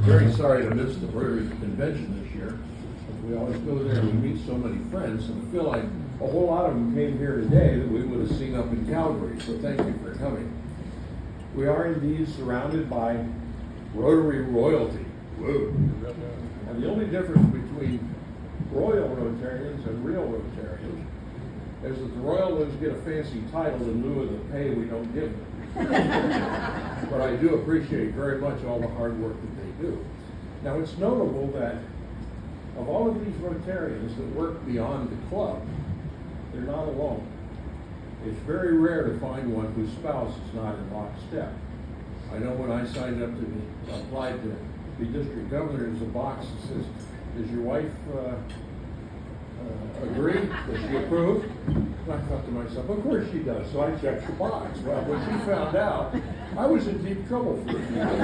Very sorry to miss the Rotary convention this year. We always go there and we meet so many friends, and I feel like a whole lot of them came here today that we would have seen up in Calgary, so thank you for coming. We are indeed surrounded by Rotary royalty. Whoa. And the only difference between royal Rotarians and real Rotarians is that the royal ones get a fancy title in lieu of the pay we don't give them. But I do appreciate very much all the hard work that they do. Now, it's notable that of all of these Rotarians that work beyond the club, they're not alone. It's very rare to find one whose spouse is not in lockstep. I know when I signed up to applied to be district governor, there's a box that says, does your wife agree? Does she approve? And I thought to myself, of course she does. So I checked the box. Well, when she found out, I was in deep trouble for a few years.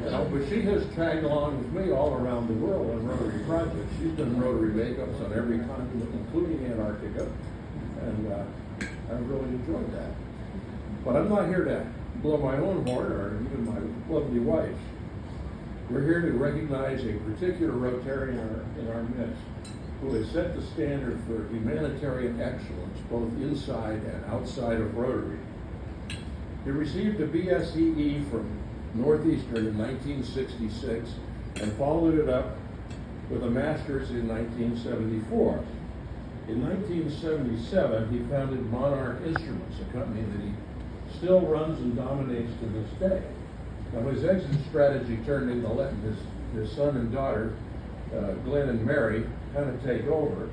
You know, but she has tagged along with me all around the world on Rotary projects. She's done Rotary makeups on every continent, including Antarctica, and I've really enjoyed that. But I'm not here to blow my own horn or even my lovely wife's. We're here to recognize a particular Rotarian in our midst who has set the standard for humanitarian excellence both inside and outside of Rotary. He received a BSEE from Northeastern in 1966 and followed it up with a master's in 1974. In 1977, he founded Monarch Instruments, a company that he still runs and dominates to this day. Now, his exit strategy turned into letting his son and daughter, Glenn and Mary, kind of take over,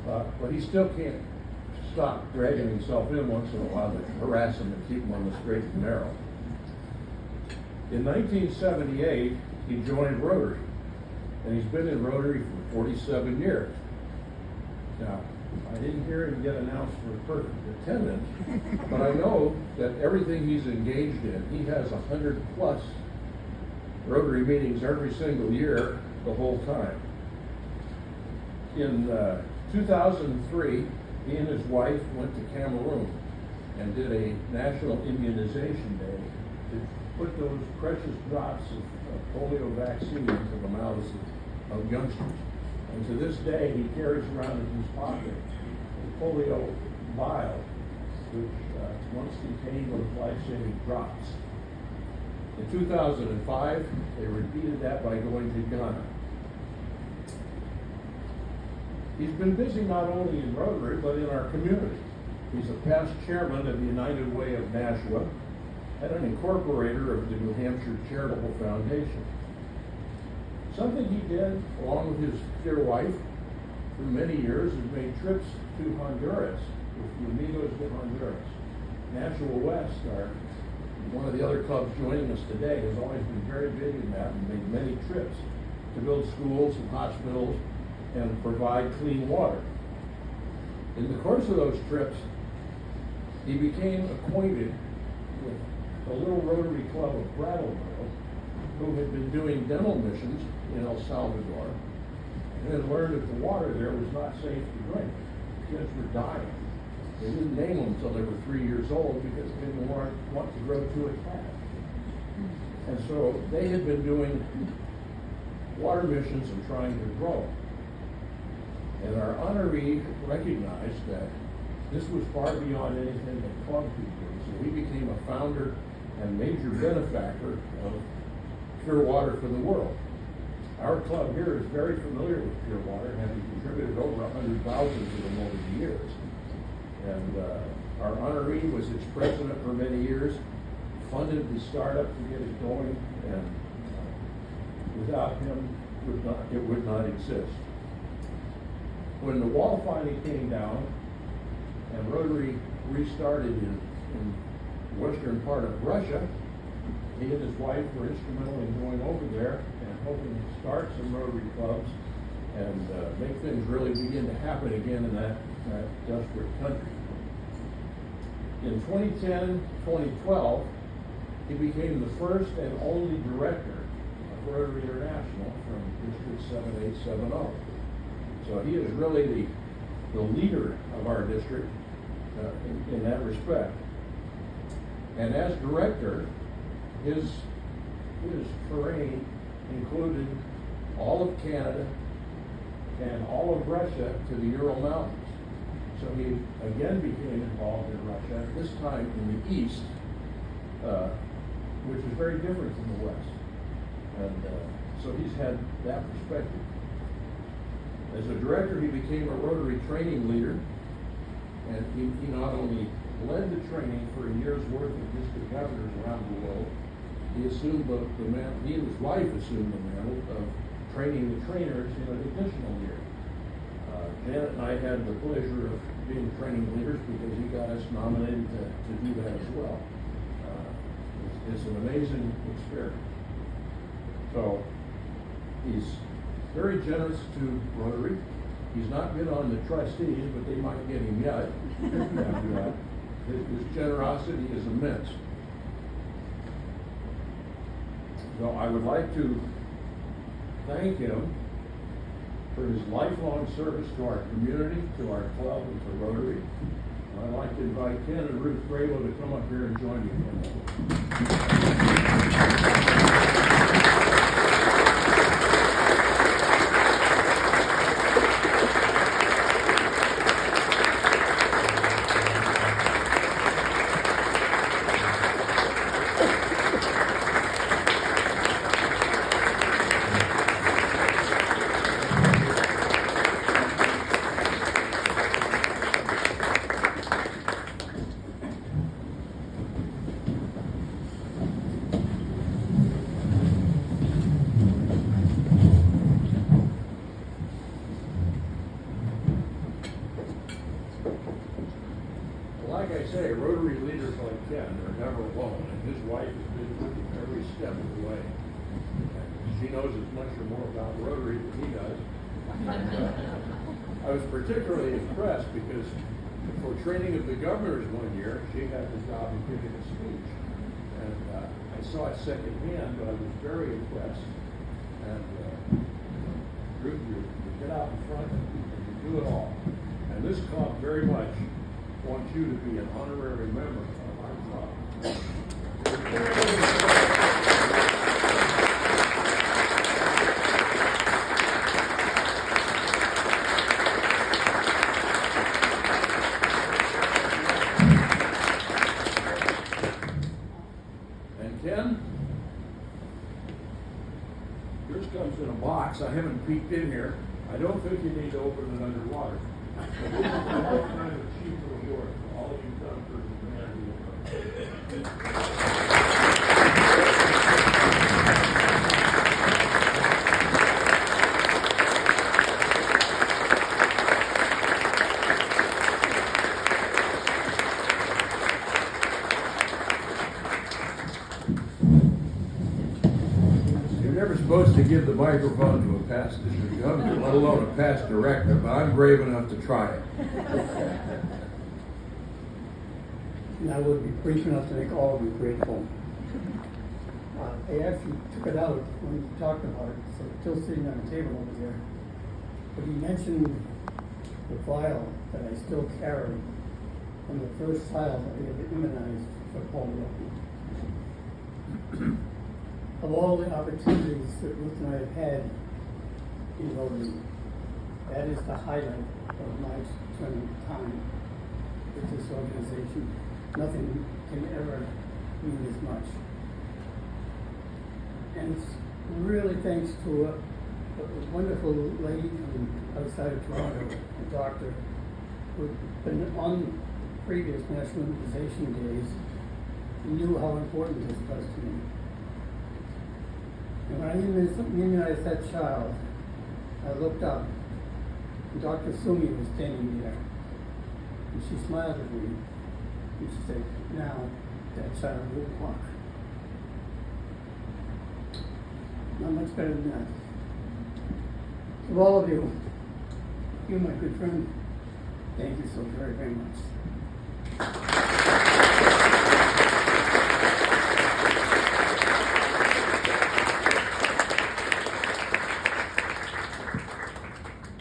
but he still can't stop dragging himself in once in a while to harass him and keep him on the straight and narrow. In 1978, he joined Rotary, and he's been in Rotary for 47 years. Now, I didn't hear him get announced for perfect attendance, but I know that everything he's engaged in, he has 100 plus Rotary meetings every single year, the whole time. In 2003, he and his wife went to Cameroon and did a national immunization day to put those precious drops of polio vaccine into the mouths of youngsters. And to this day, he carries around in his pocket a polio vial, which once contained those life-saving drops. In 2005, they repeated that by going to Ghana. He's been busy not only in Rotary, but in our community. He's a past chairman of the United Way of Nashua and an incorporator of the New Hampshire Charitable Foundation. Something he did, along with his dear wife, for many years, is made trips to Honduras, with the Amigos de Honduras. Nashua West, one of the other clubs joining us today, has always been very big in that and made many trips to build schools and hospitals and provide clean water. In the course of those trips, he became acquainted with the little Rotary Club of Grabeau, who had been doing dental missions in El Salvador, and had learned that the water there was not safe to drink. Kids were dying. They didn't name them until they were 3 years old because they didn't want to grow too attached. And so they had been doing water missions and trying to grow. And our honoree recognized that this was far beyond anything that club could do. So he became a founder and major benefactor of pure water for the world. Our club here is very familiar with pure water, having contributed over 100,000 to them over the years. And our honoree was its president for many years, funded the startup to get it going, and without him, it would not exist. When the wall finally came down and Rotary restarted in the western part of Russia, he and his wife were instrumental in going over there and helping to start some Rotary clubs and make things really begin to happen again in that desperate country. In 2010-2012, he became the first and only director of Rotary International from District 7870. So he is really the leader of our district in that respect. And as director, his his terrain included all of Canada and all of Russia to the Ural Mountains. So he again became involved in Russia, this time in the east, which is very different from the west. And so he's had that perspective. As a director, he became a Rotary training leader, and he not only led the training for a year's worth of district governors around the world, he assumed the mantle, he and his wife assumed the mantle of training the trainers in an additional year. Janet and I had the pleasure of being training leaders because he got us nominated to do that as well. It's an amazing experience. So he's very generous to Rotary. He's not been on the trustees, but they might get him yet. And, his generosity is immense. So I would like to thank him for his lifelong service to our community, to our club, and to Rotary. And I'd like to invite Ken and Ruth Grabeau to come up here and join me. Like I say, Rotary leaders like Ken are never alone, and his wife has been with him every step of the way. She knows as much or more about Rotary than he does. I was particularly impressed because for training of the governors one year, she had the job of giving a speech. And I saw it secondhand, but I was very impressed. And Ruth, you get out in front and you do it all. And this club very much wants you to be an honorary member of our club. And Ken, yours comes in a box. I haven't peeked in here. I don't think you need to open it underwater. This is the lifetime achievement award for all you've done for humanity. You're never supposed to give the microphone to a past district governor, let alone a past director, but I'm brave enough to try it. And I would be brief enough to make all of you grateful. I actually took it out when you talked about it, so it's still sitting on the table over there. But he mentioned the vial that I still carry from the first child that we had immunized for polio. Of all the opportunities that Ruth and I have had in Rotary, that is the highlight of my spending time with this organization. Nothing can ever mean as much. And it's really thanks to a wonderful lady from outside of Toronto, a doctor, who had been on previous national immunization days and knew how important this was to me. And when I immunized that child, I looked up, and Dr. Sumi was standing there. And she smiled at me, and she said, "Now that child will walk." Not much better than that. To all of you, my good friend, thank you so very, very much.